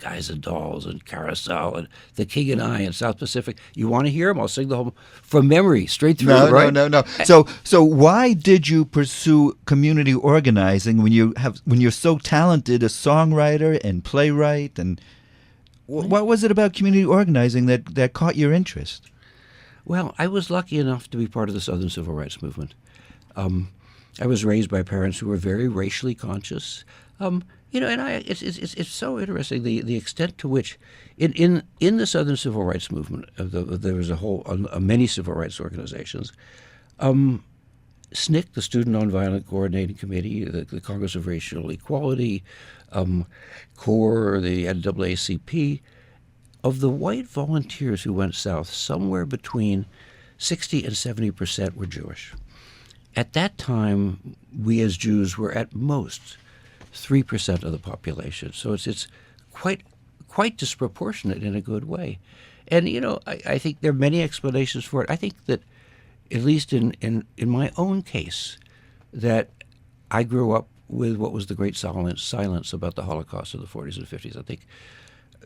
Guys and Dolls and Carousel and The King and I and South Pacific. You want to hear them? I'll sing the whole from memory, straight through. Right? No. So why did you pursue community organizing when you're so talented a songwriter and playwright? And what was it about community organizing that caught your interest? Well, I was lucky enough to be part of the Southern Civil Rights Movement. I was raised by parents who were very racially conscious. It's so interesting the extent to which, in the Southern Civil Rights Movement, there was many civil rights organizations. SNCC, the Student Nonviolent Coordinating Committee, the Congress of Racial Equality, CORE, the NAACP. Of the white volunteers who went south, somewhere between 60 and 70% were Jewish. At that time, we as Jews were at most 3% of the population. So it's quite disproportionate in a good way. And, I think there are many explanations for it. I think that, at least in my own case, that I grew up with what was the great silence about the Holocaust of the 40s and 50s. I think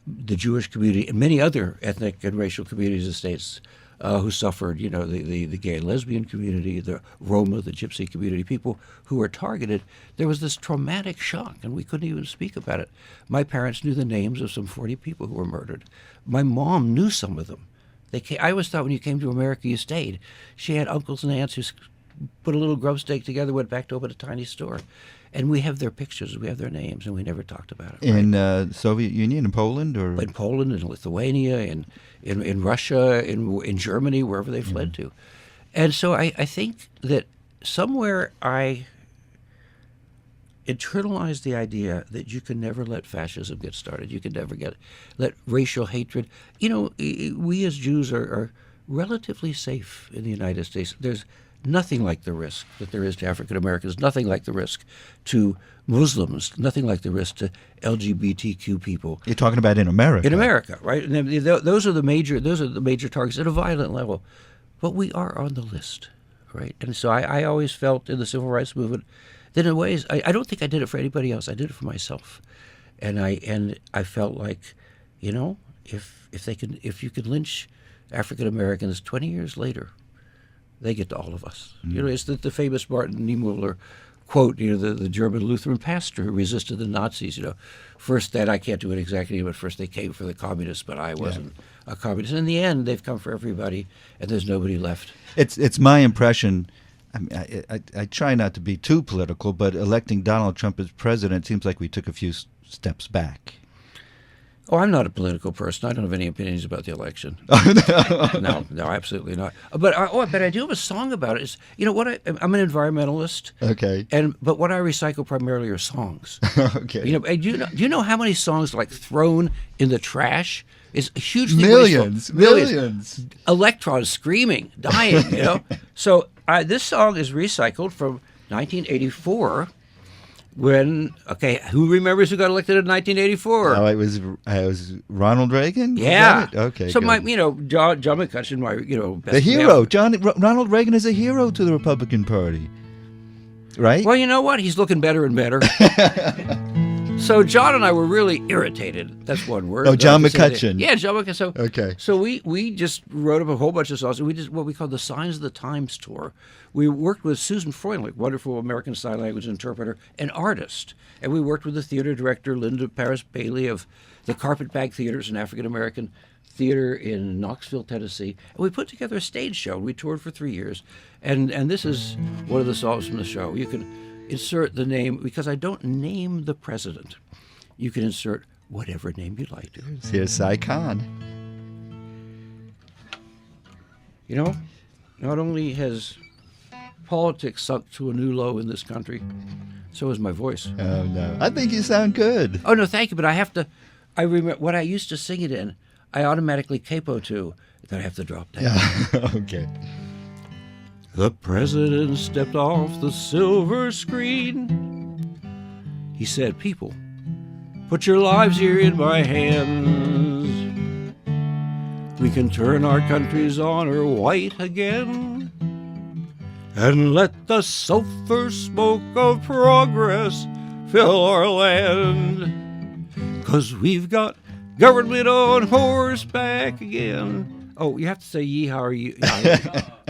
the Jewish community and many other ethnic and racial communities and states who suffered, the gay and lesbian community, the Roma, the Gypsy community, people who were targeted, there was this traumatic shock, and we couldn't even speak about it. My parents knew the names of some 40 people who were murdered. My mom knew some of them. I always thought when you came to America, you stayed. She had uncles and aunts who put a little grub stake together, went back to open a tiny store. And we have their pictures, we have their names, and we never talked about it. In Soviet Union, in Poland? Or in Poland, in Lithuania, in Russia, in Germany, wherever they fled to. And so I think that somewhere I internalized the idea that you can never let fascism get started. You can never let racial hatred. We as Jews are relatively safe in the United States. There's nothing like the risk that there is to African Americans, nothing like the risk to Muslims, nothing like the risk to LGBTQ people. You're talking about in America. In America, right? And those are the major targets at a violent level. But we are on the list, right? And so I always felt in the civil rights movement that in ways I don't think I did it for anybody else. I did it for myself. And I felt like, if you could lynch African Americans 20 years later, they get to all of us. It's the famous Martin Niemöller quote, the German Lutheran pastor who resisted the Nazis. First that I can't do it exactly, but first they came for the communists, but I wasn't a communist. And in the end, they've come for everybody, and there's nobody left. It's my impression. I try not to be too political, but electing Donald Trump as president seems like we took a few steps back. Oh, I'm not a political person. I don't have any opinions about the election. No, absolutely not. But I do have a song about it. It's, I'm an environmentalist. Okay. But what I recycle primarily are songs. Okay. Do you know how many songs like thrown in the trash? It's hugely millions. Electrons screaming, dying. So this song is recycled from 1984. Who remembers who got elected in 1984? Oh, it was Ronald Reagan? Yeah. Okay. So John McCutcheon, best the hero. male. Ronald Reagan is a hero to the Republican Party, right? Well, you know what? He's looking better and better. So John and I were really irritated. That's one word. Oh, John McCutcheon. Yeah, John McCutcheon. Okay. So we just wrote up a whole bunch of songs. We did what we called the Signs of the Times tour. We worked with Susan Freundlich, wonderful American Sign Language interpreter, an artist. And we worked with the theater director, Linda Paris Bailey, of the Carpetbag Theaters, an African-American theater in Knoxville, Tennessee. And we put together a stage show. We toured for 3 years. And this is one of the songs from the show. You can insert the name, because I don't name the president. You can insert whatever name you like. Here's Kahn. Not only has politics sunk to a new low in this country, so is my voice. Oh, no. I think you sound good. Oh, no, thank you, but I remember what I used to sing it in, I automatically capo to, that I have to drop down. Yeah. Okay. The president stepped off the silver screen. He said, "People, put your lives here in my hands. We can turn our country's honor white again and let the sulfur smoke of progress fill our land. 'Cause we've got government on horseback again. Oh, you have to say yeehaw or you.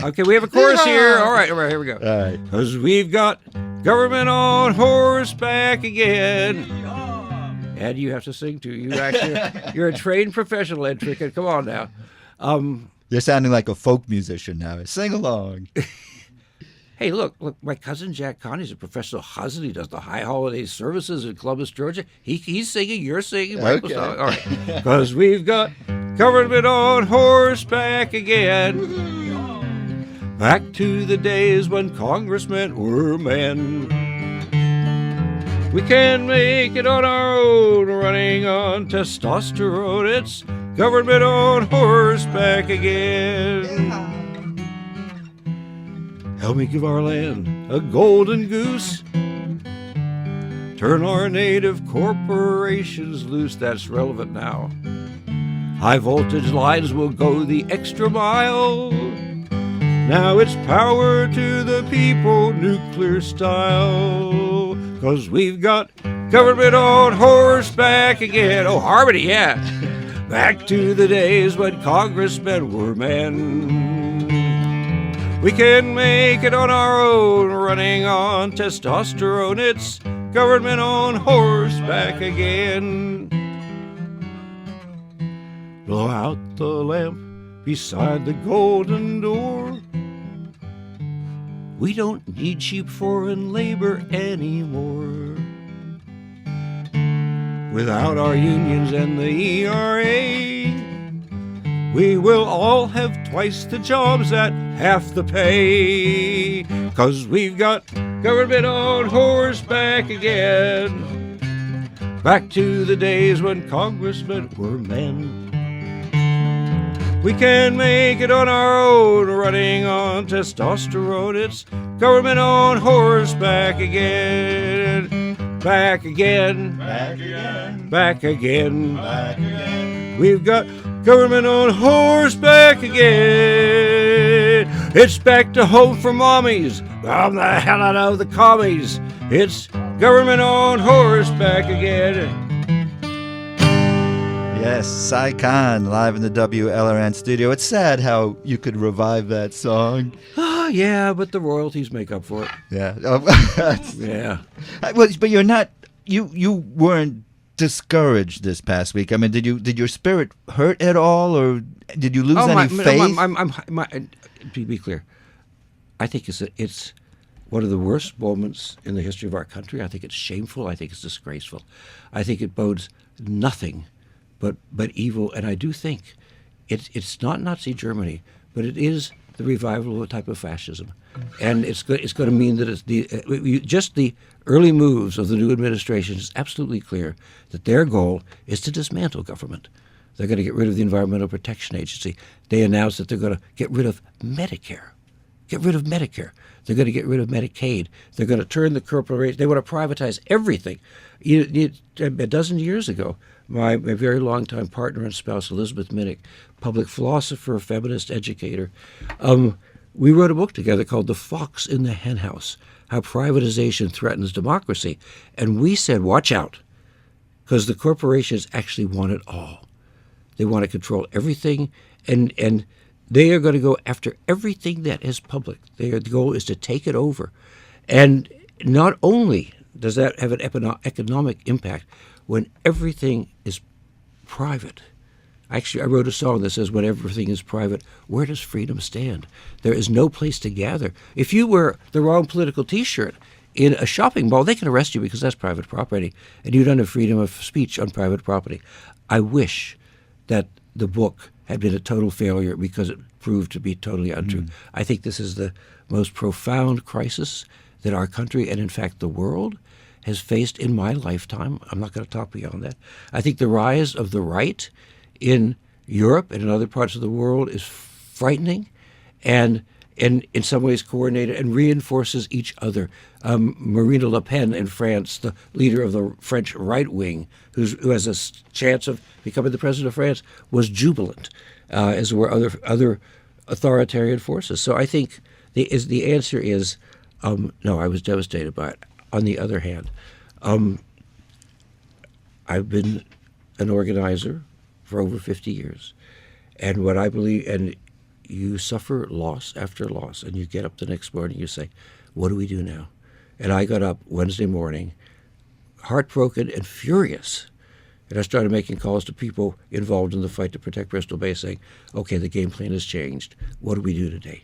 Okay, we have a chorus here. All right, here we go. All right. Because we've got government on horseback again. And you have to sing too. You're a trained professional, Ed Trickett. Come on now. You're sounding like a folk musician now. Sing along. Hey, look, my cousin Jack Kahn, he's a professional husband. He does the high holiday services in Columbus, Georgia. He's singing, you're singing. Okay. All right. Because we've got government on horseback again. Back to the days when congressmen were men. We can make it on our own, running on testosterone. It's government on horseback again. Help me give our land a golden goose. Turn our native corporations loose. That's relevant now. High voltage lines will go the extra mile. Now it's power to the people, nuclear style. 'Cause we've got government on horseback again. Oh, harmony, yeah. Back to the days when congressmen were men. We can make it on our own, running on testosterone. It's government on horseback again. Blow out the lamp beside the golden door. We don't need cheap foreign labor anymore. Without our unions and the ERA, we will all have twice the jobs at half the pay. 'Cause we've got government on horseback again. Back to the days when congressmen were men. We can make it on our own, running on testosterone. It's government on horseback again. Back again. Back again. Back again. Back again. We've got government on horseback again. It's back to home for mommies. I'm the hell out of the commies. It's government on horseback again. Yes, Cy Kahn, live in the WLRN studio. It's sad how you could revive that song. Oh, yeah, but the royalties make up for it. Yeah. Yeah. Well, but you're not. You weren't discouraged this past week. I mean, did your spirit hurt at all, or did you lose any faith? To be clear, I think it's one of the worst moments in the history of our country. I think it's shameful. I think it's disgraceful. I think it bodes nothing but evil. And I do think it's not Nazi Germany, but it is the revival of a type of fascism. And it's going to mean that it's just the early moves of the new administration is absolutely clear that their goal is to dismantle government. They're going to get rid of the Environmental Protection Agency. They announced that they're going to get rid of Medicare. Get rid of Medicare. They're going to get rid of Medicaid. They're going to turn the corporation. They want to privatize everything. A dozen years ago, my very long-time partner and spouse, Elizabeth Minnick, public philosopher, feminist educator, we wrote a book together called The Fox in the Henhouse, How Privatization Threatens Democracy. And we said, watch out, because the corporations actually want it all. They want to control everything, and they are going to go after everything that is public. Their goal is to take it over. And not only does that have an economic impact when everything is private. Actually, I wrote a song that says, when everything is private, where does freedom stand? There is no place to gather. If you wear the wrong political T-shirt in a shopping mall, they can arrest you because that's private property, and you don't have freedom of speech on private property. I wish that the book had been a total failure because it proved to be totally untrue. I think this is the most profound crisis that our country, and in fact the world, has faced in my lifetime. I'm not going to talk beyond that. I think the rise of the right in Europe and in other parts of the world is frightening and in some ways coordinated and reinforces each other. Marine Le Pen in France, the leader of the French right wing, who has a chance of becoming the president of France, was jubilant, as were other authoritarian forces. So I think the answer is no, I was devastated by it. On the other hand, I've been an organizer for over 50 years. And what I believe, and you suffer loss after loss, and you get up the next morning, you say, what do we do now? And I got up Wednesday morning, heartbroken and furious. And I started making calls to people involved in the fight to protect Bristol Bay saying, okay, the game plan has changed. What do we do today?